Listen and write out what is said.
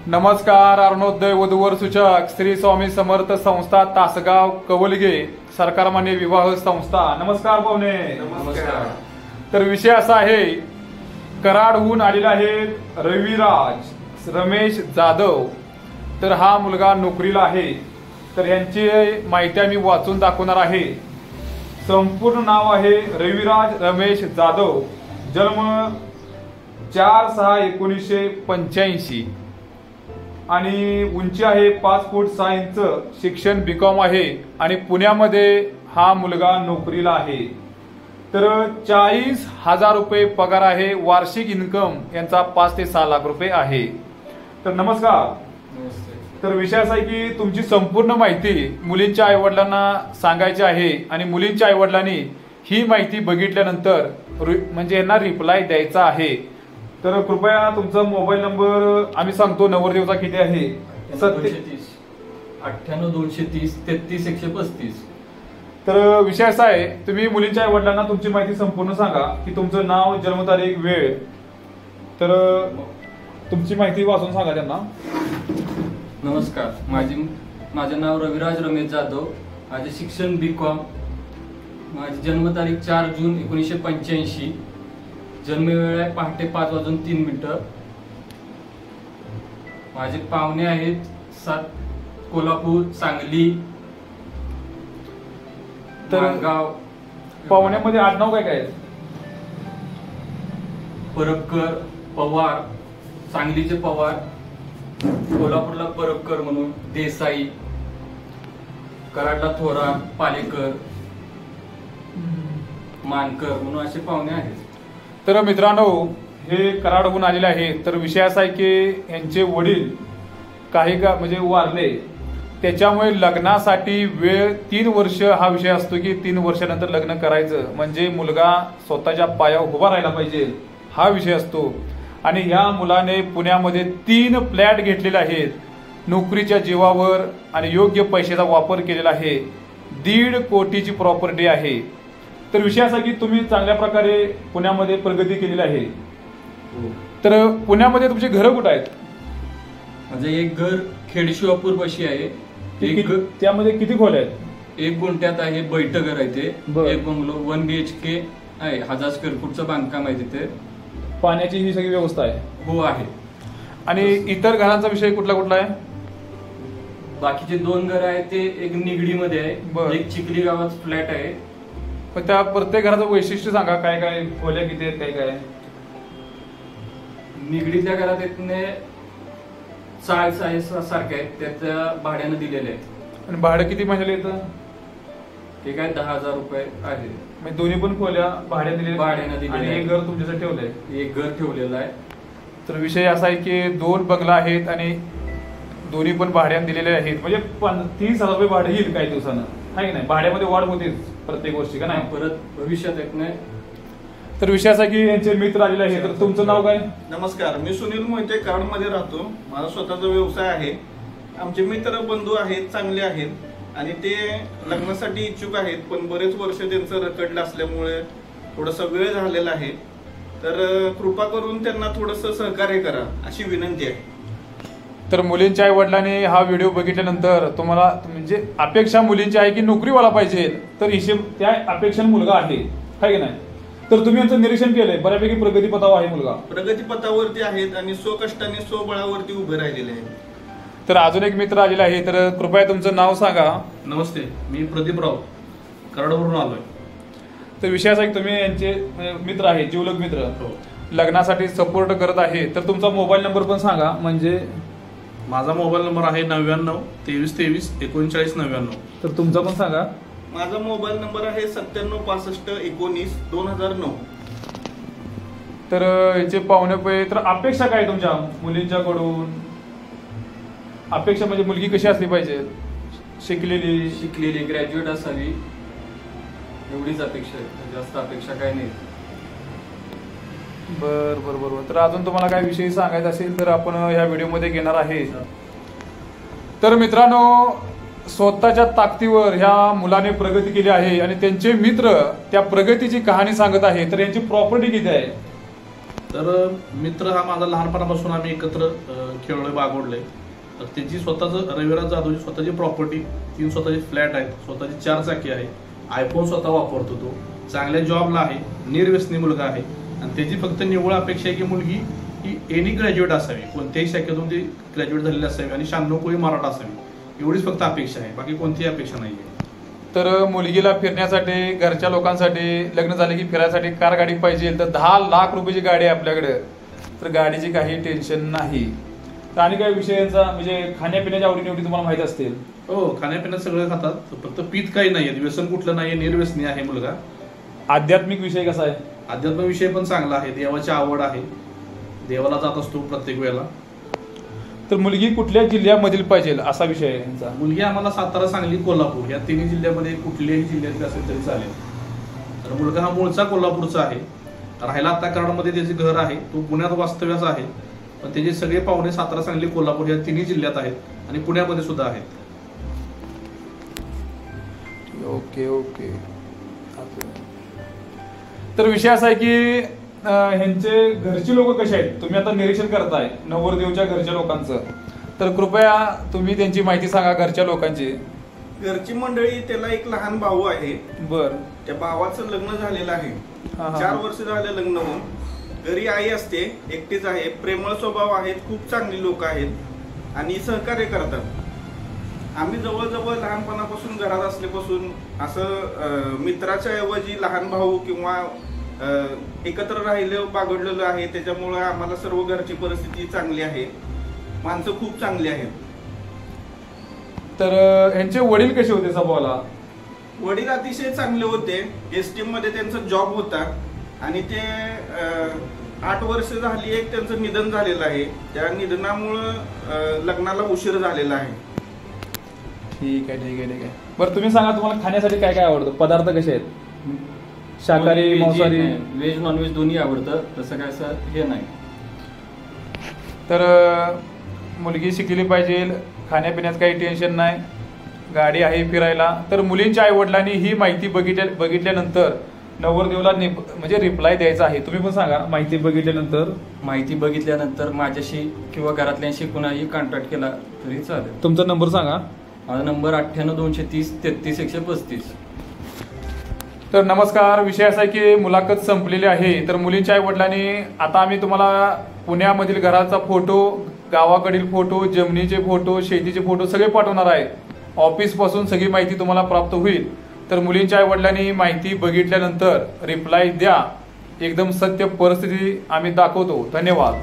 नमस्कार. अरुणोदय वधूवर सूचक श्री स्वामी समर्थ संस्था तासगाव कवलगे सरकारमान्य विवाह संस्था. नमस्कार पाहुणे. नमस्कार. तर विषय असा आहे, कराडहून आलेला आहे रविराज रमेश जाधव. तर हा मुलगा नोकरीला आहे. तर यांची माहिती आम्ही वाचून दाखवणार आहे. संपूर्ण नाव आहे रविराज रमेश जाधव. जन्म 4/6/1985 आणि उंची आहे 5 फूट 6 इंच. शिक्षण बीकॉम आहे आणि पुण्यामध्ये हा मुलगा नोकरीला आहे. तर 40,000 रुपये पगार आहे. वार्षिक इन्कम यांचा 5 ते 6 लाख रुपये आहे. तर नमस्कार. तर विषय असा आहे की तुमची संपूर्ण माहिती मुलींच्या आईवडिलांना सांगायची आहे आणि मुलींच्या आईवडिलांनी ही माहिती बघितल्यानंतर म्हणजे यांना रिप्लाय द्यायचा आहे. तर कृपया तुमचा मोबाईल नंबर आम्ही सांगतो. नवरदेवचा किती आहे? 98-230-33-135. तर विषय असा आहे, तुम्ही मुलींच्या आई वडिलांना तुमची माहिती संपूर्ण सांगा की तुमचं नाव, जन्मतारीख, वेळ. तर तुमची माहिती वाचून सांगा त्यांना. नमस्कार. माझे नाव रविराज रमेश जाधव. माझे शिक्षण बीकॉम. माझी जन्मतारीख 4 जून 1985. जन्मवेळ आहे पहाटे 5:03. माझे पाहुणे आहेत 7 कोल्हापूर, सांगली, तर माणगाव. पाहुण्यामध्ये आडनाव काय काय? परबकर, पवार. सांगलीचे पवार, कोल्हापूरला परबकर म्हणून, देसाई, कराडला थोरा, पालेकर, मानकर म्हणून असे पाहुणे आहेत. तर मित्रांनो, हे कराडहून आलेले आहेत. तर विषय असा आहे की यांचे वडील काही का म्हणजे वारले, त्याच्यामुळे लग्नासाठी वेळ 3 वर्ष हा विषय असतो की 3 वर्षानंतर लग्न करायचं म्हणजे मुलगा स्वतःच्या पायावर उभा राहायला पाहिजे, हा विषय असतो. आणि ह्या मुलाने पुण्यामध्ये 3 फ्लॅट घेतलेले आहेत नोकरीच्या जीवावर आणि योग्य पैशाचा वापर केलेला आहे. 1.5 कोटीची प्रॉपर्टी आहे. तर विषय असा की तुम्ही चांगल्या प्रकारे पुण्यामध्ये प्रगती केलेली आहे. तर पुण्यामध्ये तुमची घरं कुठं आहेत? म्हणजे एक घर खेडशिवापूर पाशी आहे. त्यामध्ये किती खोल्या आहेत? 1 गुंठ्यात आहे. बैठक घर आहे ते. बरं. 1 बंगलो 1 BHK आहे. 1000 स्क्वेअर फूटचं बांधकाम आहे तिथे. पाण्याची ही सगळी व्यवस्था आहे? हो आहे. आणि इतर घरांचा विषय कुठला कुठला आहे? बाकीचे 2 घर आहेत ते एक निगडीमध्ये बरं. आहे, एक चिखली गावात फ्लॅट आहे. पण त्या प्रत्येक घराचं वैशिष्ट्य सांगा, काय काय खोल्या किती आहेत, काय काय? निगडीतल्या घरात येतने चाळ सारखे आहेत, त्याच्या भाड्यानं दिलेले आहेत. आणि भाडं किती महिन्याला येतं? ते काय 10,000 रुपये आहे. म्हणजे दोन्ही पण खोल्या भाड्यानं दिलेल्या आणि एक घर तुमच्यासाठी ठेवलंय? एक घर ठेवलेलं आहे. तर विषय असा आहे की 2 बंगला आहेत आणि दोन्ही पण भाड्याने दिलेले आहेत. म्हणजे 30,000 रुपये भाडे येईल काही दिवसानं, आहे की नाही? भाड्यामध्ये वाढ होतेच प्रत्येक गोष्टी, का नाही? परत भविष्यात येत नाही. तर विषय असा की यांचे मित्र आलेले आहेत. तर तुमचं नाव काय? नमस्कार. मी सुनील मोहिते, कराडमध्ये राहतो. माझा स्वतःचा व्यवसाय आहे. आमचे मित्र बंधू आहेत, चांगले आहेत आणि ते लग्नासाठी इच्छुक आहेत, पण बरेच वर्ष त्यांचं रखडलं असल्यामुळे थोडासा वेळ झालेला आहे. तर कृपा करून त्यांना थोडंसं सहकार्य करा अशी विनंती आहे. तर मुलींच्या आई वडिलांनी हा व्हिडिओ बघितल्यानंतर तुम्हाला म्हणजे अपेक्षा मुलींची आहे की नोकरीवाला पाहिजे, तर हिशेब त्या अपेक्षा मुलगा आहे की नाही? तर तुम्ही यांचं निरीक्षण केलंय, बऱ्यापैकी प्रगतीपथावर आहे मुलगा. प्रगतीपथावरती आहेत आणि स्वकष्टाने स्वबळावरती उभे राहिलेले आहेत. तर अजून एक मित्र आलेला आहे. तर कृपया तुमचं नाव सांगा. नमस्ते, मी प्रदीपराव, कराडवरून आलोय. तर विषय असा की तुम्ही यांचे मित्र आहे, जिवलग मित्र, लग्नासाठी सपोर्ट करत आहे. तर तुमचा मोबाईल नंबर पण सांगा. म्हणजे माझा मोबाईल नंबर आहे 99-23-23-3999. तर तुमचा पण सांगा. माझा मोबाईल नंबर आहे 9765192009. तर याचे पाहुणे तर अपेक्षा काय तुमच्या मुलींच्याकडून? अपेक्षा म्हणजे मुलगी कशी असली पाहिजे? शिकलेली ग्रॅज्युएट असावी, एवढीच अपेक्षा आहे. जास्त अपेक्षा काही नाही. बरोबर. तर अजून तुम्हाला काय विषय सांगायचा असेल तर आपण ह्या व्हिडिओमध्ये घेणार आहे. तर मित्रांनो, स्वतःच्या ताकदीवर ह्या मुलाने प्रगती केली आहे आणि त्यांचे मित्र त्या प्रगतीची कहाणी सांगत आहे. तर यांची प्रॉपर्टी किती आहे? तर मित्र हा माझा लहानपणापासून आम्ही एकत्र खेळलोय, बागोडलोय. तर त्यांची स्वतःच रविराज जाधवची स्वतःची प्रॉपर्टी, 3 स्वतःचे फ्लॅट आहेत, स्वतःची 4 चाकी आहे, आयफोन स्वतः वापरतो तो, चांगल्या जॉबला आहे, निर्व्यसनी मुलगा आहे. आणि त्याची फक्त निव्वळ अपेक्षा आहे की मुलगी ही एनी ग्रॅज्युएट असावी, कोणत्याही शाखेतून ती ग्रॅज्युएट झालेली असावी आणि 96 मराठा असावी, एवढीच फक्त अपेक्षा आहे, बाकी कोणतीही अपेक्षा नाही आहे. तर मुलगीला फिरण्यासाठी, घरच्या लोकांसाठी, लग्न झाले की फिरायसाठी कार गाडी पाहिजे तर 10 लाख रुपयाची गाडी आहे आपल्याकडे. तर गाडीची काही टेन्शन नाही. तर आणि काही विषयांचा म्हणजे खाण्यापिण्याच्या आवडीनिवडी तुम्हाला माहित असतील. हो, खाण्यापिण्यात सगळं खातात, फक्त पीत काही नाहीये, व्यसन कुठलं नाहीये, निर्व्यसनी आहे मुलगा. आध्यात्मिक विषय कसा आहे? अध्यात्म विषय पण चांगला आहे, देवाची आवड आहे, देवाला जात असतो प्रत्येक वेळेला. तर मुलगी कुठल्या जिल्ह्यामधील पाहिजे असा विषय आहे यांचा. मुलगी आम्हाला सातारा, सांगली, कोल्हापूर या 3 जिल्ह्यामध्ये कुठल्याही जिल्ह्यात असेल तरी चालेल. तर मुलगा हा मूळचा कोल्हापूरचा आहे, राहायला आता कराडमध्ये त्याचे घर आहे, तो पुण्यात वास्तव्याचा आहे, पण त्याचे सगळे पाहुणे सातारा, सांगली, कोल्हापूर या 3 जिल्ह्यात आहेत आणि पुण्यामध्ये सुद्धा आहेत. Okay okay. तर विषय असा आहे की ह्यांचे घरचे लोक कसे आहेत, तुम्ही आता निरीक्षण करताय नवरदेवच्या घरच्या लोकांचं, तर कृपया तुम्ही त्यांची माहिती सांगा घरच्या लोकांची. घरची मंडळी, त्याला एक लहान भाऊ आहे. बर. त्या भावाचं लग्न झालेलं आहे, हा. 4 वर्ष झाले लग्न होऊन. घरी आई असते, एकटीच आहे, प्रेमळ स्वभाव आहेत, खूप चांगली लोक आहेत आणि सहकार्य करतात. आम्ही जवळजवळ लहानपणापासून घरात असल्यापासून असं मित्राच्या ऐवजी लहान भाऊ किंवा एकत्र राहिलं, बागडलेलं आहे. त्याच्यामुळे आम्हाला सर्व घरची परिस्थिती चांगली आहे, माणसं खूप चांगली आहेत. तर ह्यांचे वडील कसे होते स्वभावाला? वडील अतिशय चांगले होते, एसटी मध्ये त्यांचा जॉब होता आणि ते 8 वर्ष झाली एक त्यांचं निधन झालेलं आहे. त्या निधनामुळं लग्नाला उशीर झालेला आहे. ठीक आहे ठीक आहे ठीक आहे. बरं तुम्ही सांगा तुम्हाला खाण्यासाठी काय काय आवडतं, पदार्थ कसे आहेत? शाकाहारी, मांसाहारी? व्हेज नॉनव्हेज दोन्ही आवडतं, तसं काय असं हे नाही. तर मुलगी शिकली पाहिजे, खाण्यापिण्यात काही टेन्शन नाही, गाडी आहे फिरायला. तर मुलींच्या आईवडिलांनी ही माहिती बघितल्यानंतर नवरदेवला म्हणजे रिप्लाय द्यायचा आहे. तुम्ही पण सांगा माहिती बघितल्यानंतर माझ्याशी किंवा घरातल्यांशी कुणाही कॉन्टॅक्ट केला तरी चालेल. तुमचा नंबर सांगा. माझा नंबर 98 230 33 135. तर नमस्कार. विषय असा आहे की मुलाखत संपलेली आहे. तर मुलींच्या आई वडिलांनी आता आम्ही तुम्हाला पुण्यामधील घराचा फोटो, गावाकडील फोटो, जमिनीचे फोटो, शेतीचे फोटो सगळे पाठवणार आहे. ऑफिस पासून सगळी माहिती तुम्हाला प्राप्त होईल. तर मुलींच्या आई वडिलांनी माहिती बघितल्यानंतर रिप्लाय द्या. एकदम सत्य परिस्थिती आम्ही दाखवतो. धन्यवाद.